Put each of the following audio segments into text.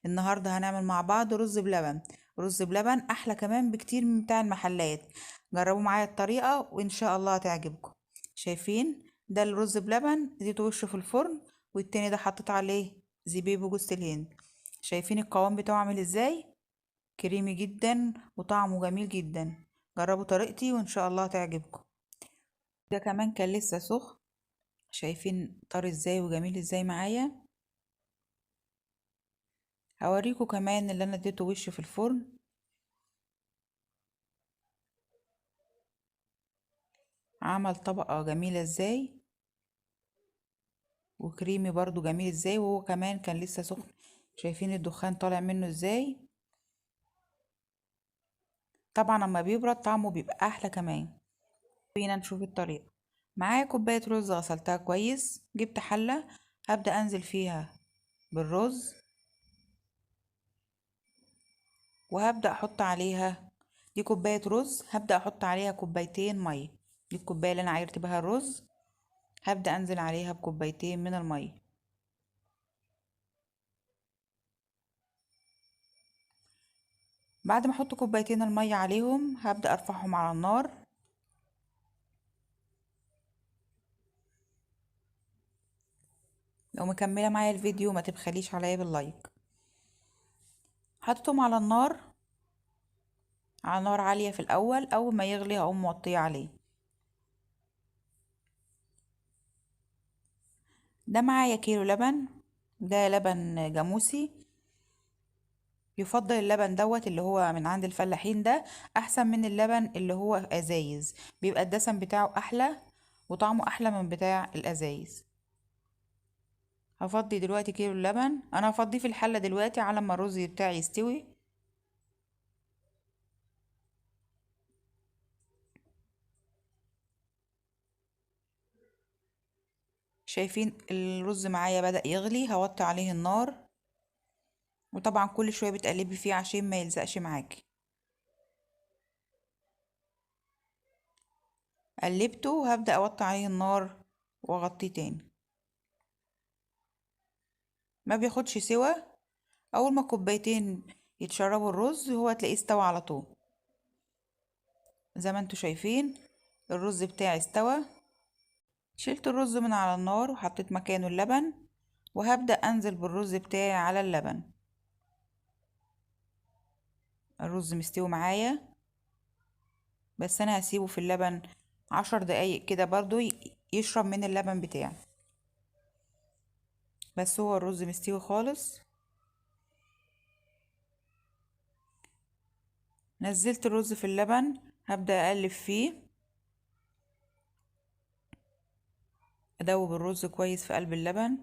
النهاردة هنعمل مع بعض رز بلبن. رز بلبن احلى كمان بكتير من بتاع المحلات. جربوا معايا الطريقة وان شاء الله هتعجبكم. شايفين ده الرز بلبن زيت وشه في الفرن، والتاني ده حطيت عليه زبيب وجوز الهند. شايفين القوام بتاعه عامل ازاي؟ كريمي جدا وطعمه جميل جدا. جربوا طريقتي وان شاء الله هتعجبكم. ده كمان كان لسه سخن. شايفين طري ازاي وجميل ازاي معايا. هوريكم كمان اللي انا اديته وش في الفرن. عمل طبقة جميلة ازاي، وكريمي برضو جميل ازاي، وهو كمان كان لسه سخن. شايفين الدخان طالع منه ازاي؟ طبعا لما بيبرد طعمه بيبقى احلى كمان. بينا نشوف الطريقة. معايا كوباية رز غسلتها كويس، جبت حلة هبدأ انزل فيها بالرز، وهبدأ احط عليها، دي كوباية رز هبدأ احط عليها كوبايتين مية. دي الكوباية اللي انا عايرت بها الرز، هبدأ انزل عليها بكوبايتين من المية. بعد ما احط كوبايتين المية عليهم هبدأ ارفعهم على النار. لو مكملة معايا الفيديو ما تبخليش عليا باللايك. حطيتهم على النار، على نار عالية في الاول. اول ما يغلي هقوم موطية عليه. ده معايا كيلو لبن، ده لبن جاموسي. يفضل اللبن دوت اللي هو من عند الفلاحين، ده احسن من اللبن اللي هو ازايز. بيبقى الدسم بتاعه احلى وطعمه احلى من بتاع الازايز. هفضي دلوقتي كيلو اللبن، انا هفضيه في الحلة دلوقتي على ما الرز بتاعي يستوي. شايفين الرز معايا بدأ يغلي، هوطي عليه النار. وطبعا كل شوية بتقلبي فيه عشان ما يلزقش معاكي. قلبته وهبدأ اوطي عليه النار واغطيه تاني. ما بياخدش سوا. اول ما كوبايتين يتشربوا الرز هو تلاقيه استوى على طول. زي ما انتوا شايفين الرز بتاعي استوى. شلت الرز من على النار وحطيت مكانه اللبن، وهبدأ انزل بالرز بتاعي على اللبن. الرز مستوي معايا، بس انا هسيبه في اللبن 10 دقايق كده برضو يشرب من اللبن بتاعي. بس هو الرز مستوي خالص. نزلت الرز في اللبن، هبدأ اقلب فيه، ادوب الرز كويس في قلب اللبن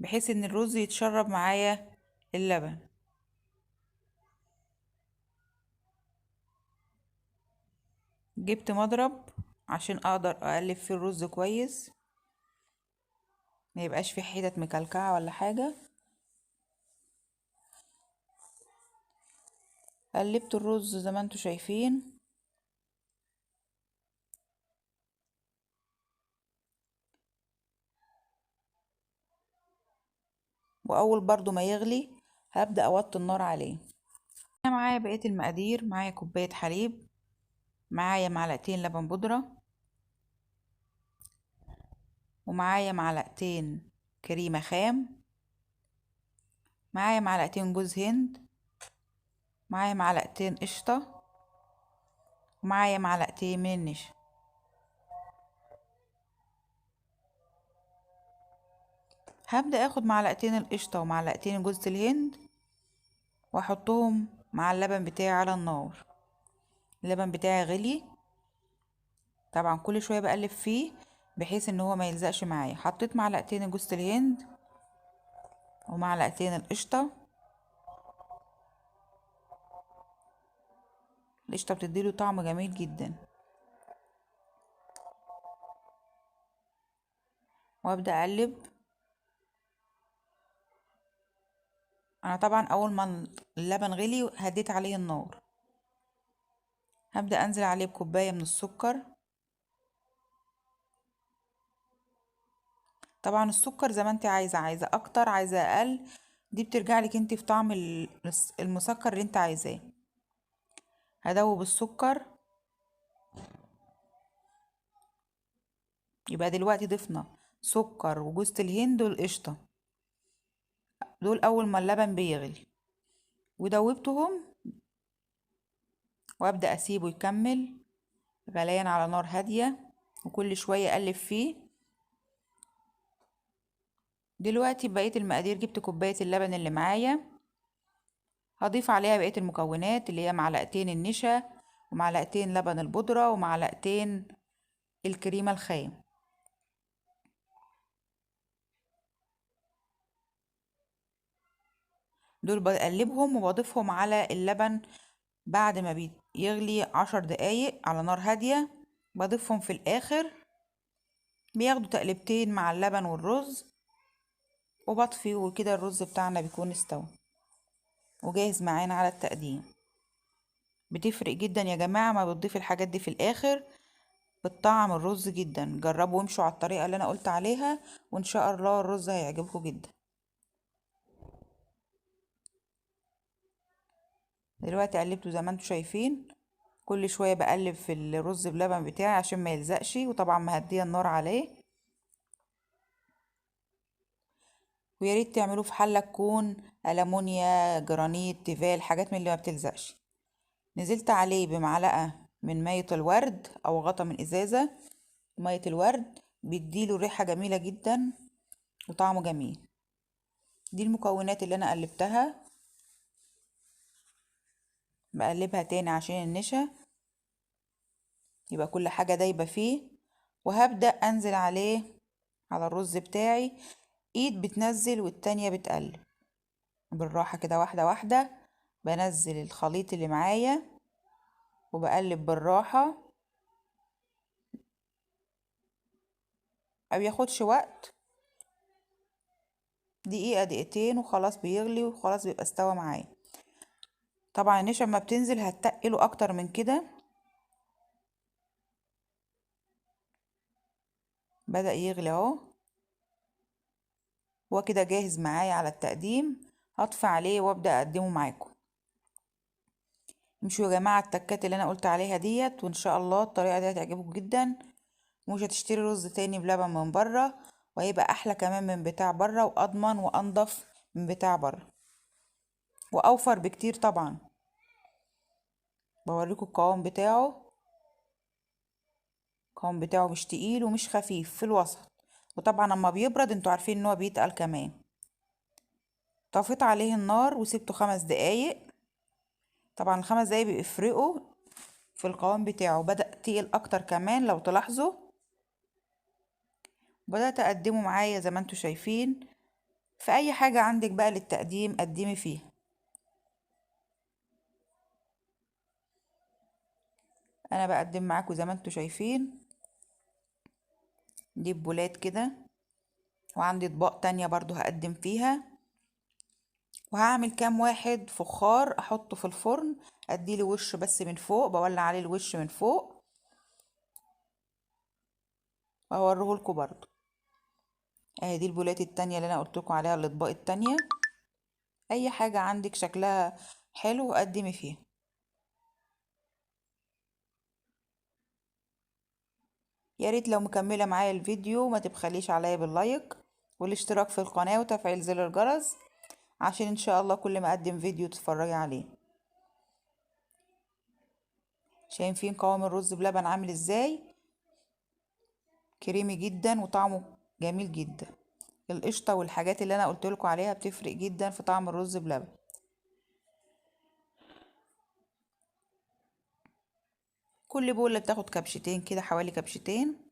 بحيث ان الرز يتشرب معايا اللبن. جبت مضرب عشان اقدر اقلب فيه الرز كويس، ما يبقاش فيه حتت مكلكعه ولا حاجه. قلبت الرز زي ما انتوا شايفين. واول برضو ما يغلي هبدأ اوطي النار عليه. انا معايا بقية المقادير. معايا كوباية حليب، معايا معلقتين لبن بودرة، ومعايا معلقتين كريمة خام، معايا معلقتين جوز هند، معايا معلقتين قشطة، ومعايا معلقتين من النشا. هبدأ اخد معلقتين القشطة ومعلقتين جوز الهند واحطهم مع اللبن بتاعي على النار. اللبن بتاعي غلي، طبعا كل شويه بقلب فيه بحيث ان هو ما يلزقش معايا. حطيت معلقتين جوز الهند ومعلقتين القشطه. القشطه بتديله طعم جميل جدا. وابدا اقلب. انا طبعا اول ما اللبن غلي هديت عليه النار. هبدا انزل عليه بكوبايه من السكر. طبعا السكر زي ما انت عايزة اكتر عايزة اقل، دي بترجع لك انت في طعم المسكر اللي انت عايزاه. هدوب السكر. يبقى دلوقتي ضفنا سكر وجوز الهند والقشطة، دول اول ما اللبن بيغلي، ودوبتهم، وابدأ اسيبه يكمل غليان على نار هادية، وكل شوية اقلب فيه. دلوقتي بقية المقادير، جبت كوباية اللبن اللي معايا، هضيف عليها بقية المكونات اللي هي معلقتين النشا، ومعلقتين لبن البودرة، ومعلقتين الكريمة الخام. دول بقلبهم وبضيفهم على اللبن بعد ما بيغلي 10 دقايق على نار هادية، بضيفهم في الآخر، بياخدوا تقلبتين مع اللبن والرز، وبطفي، وكده الرز بتاعنا بيكون استوى وجاهز معانا على التقديم. بتفرق جدا يا جماعة ما بتضيف الحاجات دي في الآخر، بتطعم الرز جدا. جربوا وامشوا على الطريقة اللي أنا قلت عليها، وإن شاء الله الرز هيعجبكم جدا. دلوقتي قلبته زي ما انتوا شايفين، كل شوية بقلب في الرز بلبن بتاعي عشان ما يلزقش، وطبعا مهدية النار عليه. ويا ريت تعملوه في حلة تكون ألمونيا، جرانيت، تيفال، حاجات من اللي ما بتلزقش. نزلت عليه بمعلقة من مية الورد أو غطا من إزازة. مية الورد بيديله ريحة جميلة جدا وطعمه جميل. دي المكونات اللي أنا قلبتها، بقلبها تاني عشان النشا يبقى كل حاجة دايبة فيه. وهبدأ أنزل عليه على الرز بتاعي، ايد بتنزل والتانية بتقلب بالراحة كده، واحدة واحدة. بنزل الخليط اللي معايا وبقلب بالراحة، ما بياخدش وقت، دقيقة دقيقتين وخلاص بيغلي وخلاص بيبقى استوى معايا. طبعا النشا لما بتنزل هتقله اكتر من كده. بدأ يغلي اهو، هو كده جاهز معايا على التقديم. هطفي عليه وابدأ اقدمه معاكم. امشوا يا جماعة التكات اللي انا قلت عليها ديت، وان شاء الله الطريقة دي هتعجبكم جدا. ومش هتشتري رز تاني بلبن من بره، وهيبقى احلى كمان من بتاع بره، واضمن وانضف من بتاع بره، واوفر بكتير طبعا. بوريكم القوام بتاعه. القوام بتاعه مش تقيل ومش خفيف، في الوسط. وطبعا لما بيبرد انتوا عارفين ان هو بيتقل كمان. طفيت عليه النار وسبته 5 دقايق. طبعا ال5 دقايق بيفرقوا في القوام بتاعه، بدأ تقيل اكتر كمان لو تلاحظوا. بدأت اقدمه معايا زي ما انتوا شايفين. في اي حاجة عندك بقى للتقديم قدمي فيها. انا بقدم معاكم زي ما انتوا شايفين، دي بولات كده، وعندي اطباق تانية برضو هقدم فيها. وهعمل كام واحد فخار احطه في الفرن، اديله وش بس من فوق، بولع عليه الوش من فوق، وهوريهولكوا برضو. اهي دي البولات التانية اللي انا قلتلكوا عليها، الاطباق التانية. اي حاجة عندك شكلها حلو قدمي فيها. يا ريت لو مكملة معايا الفيديو ما تبخليش عليا باللايك والاشتراك في القناة وتفعيل زر الجرس، عشان ان شاء الله كل ما اقدم فيديو تتفرجي عليه. شايفين قوام الرز بلبن عامل ازاي؟ كريمي جدا وطعمه جميل جدا. القشطة والحاجات اللي انا قلتلكوا عليها بتفرق جدا في طعم الرز بلبن. كل بولة بتاخد كبشتين كده، حوالي كبشتين.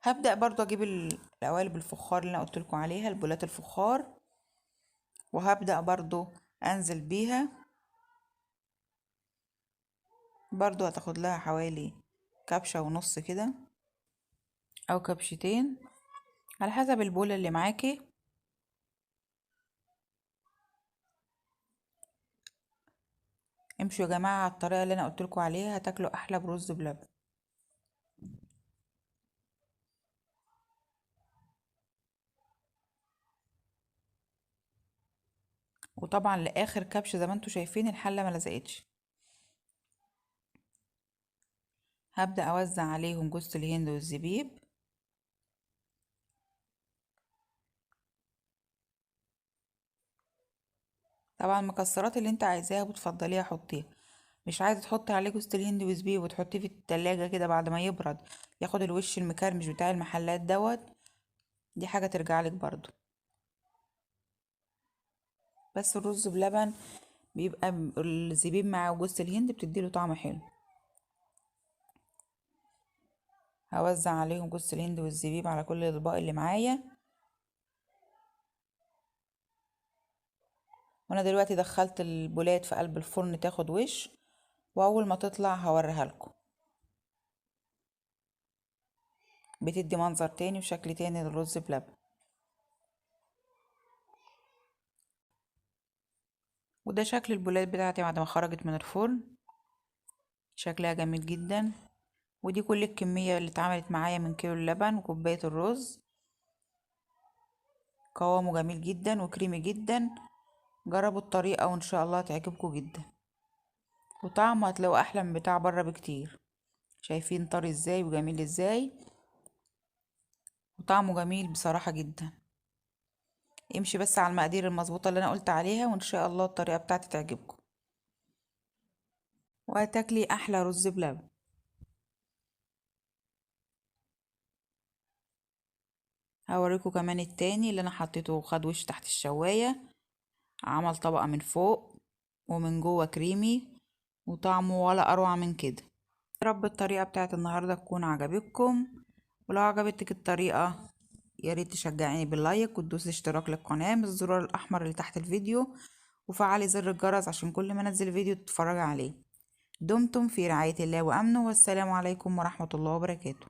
هبدأ برضو اجيب القوالب الفخار اللي انا قلتلكوا عليها، البولات الفخار، وهبدأ برضو انزل بيها. برضو هتاخد لها حوالي كبشة ونص كده، او كبشتين على حسب البولة اللي معاكي. امشوا يا جماعة على الطريقة اللي انا قلتلكوا عليها، هتاكلوا احلى برز بلبن. وطبعا لاخر كبش زي ما انتوا شايفين الحلة ما لزقتش. هبدأ اوزع عليهم جوز الهند والزبيب. طبعا المكسرات اللي انت عايزاها وبتفضليها حطيها. مش عايزه تحطي عليه جوز الهند وزبيب وتحطيه في التلاجة كده بعد ما يبرد ياخد الوش المكرمش بتاع المحلات دوت، دي حاجه ترجعلك برضو. بس الرز بلبن بيبقى الزبيب مع جوز الهند بتديله طعم حلو. هوزع عليهم جوز الهند والزبيب على كل الاطباق اللي معايا. وانا دلوقتي دخلت البولات في قلب الفرن تاخد وش، واول ما تطلع هوريها لكم. بتدي منظر تاني وشكل تاني للرز بلبن. وده شكل البولات بتاعتي بعد ما خرجت من الفرن، شكلها جميل جدا. ودي كل الكمية اللي اتعملت معايا من كيلو اللبن وكوباية الرز. قوامه جميل جدا وكريمي جدا. جربوا الطريقة وان شاء الله تعجبكم جدا. وطعمه هتلاقوا احلى من بتاع بره بكتير. شايفين طري ازاي وجميل ازاي، وطعمه جميل بصراحة جدا. امشي بس على المقادير المظبوطة اللي انا قلت عليها وان شاء الله الطريقة بتاعتي تعجبكم، وهتاكلي احلى رز بلبن. هوريكم كمان التاني اللي انا حطيته خد وش تحت الشواية، عمل طبقة من فوق ومن جوه كريمي، وطعمه ولا اروع من كده. يا رب الطريقة بتاعت النهاردة تكون عجبتكم، ولو عجبتك الطريقة يا ريت تشجعيني باللايك وتدوسي اشتراك للقناة من الزرار الاحمر اللي تحت الفيديو، وفعلي زر الجرس عشان كل ما انزل فيديو تتفرجي عليه. دمتم في رعاية الله وامنه، والسلام عليكم ورحمة الله وبركاته.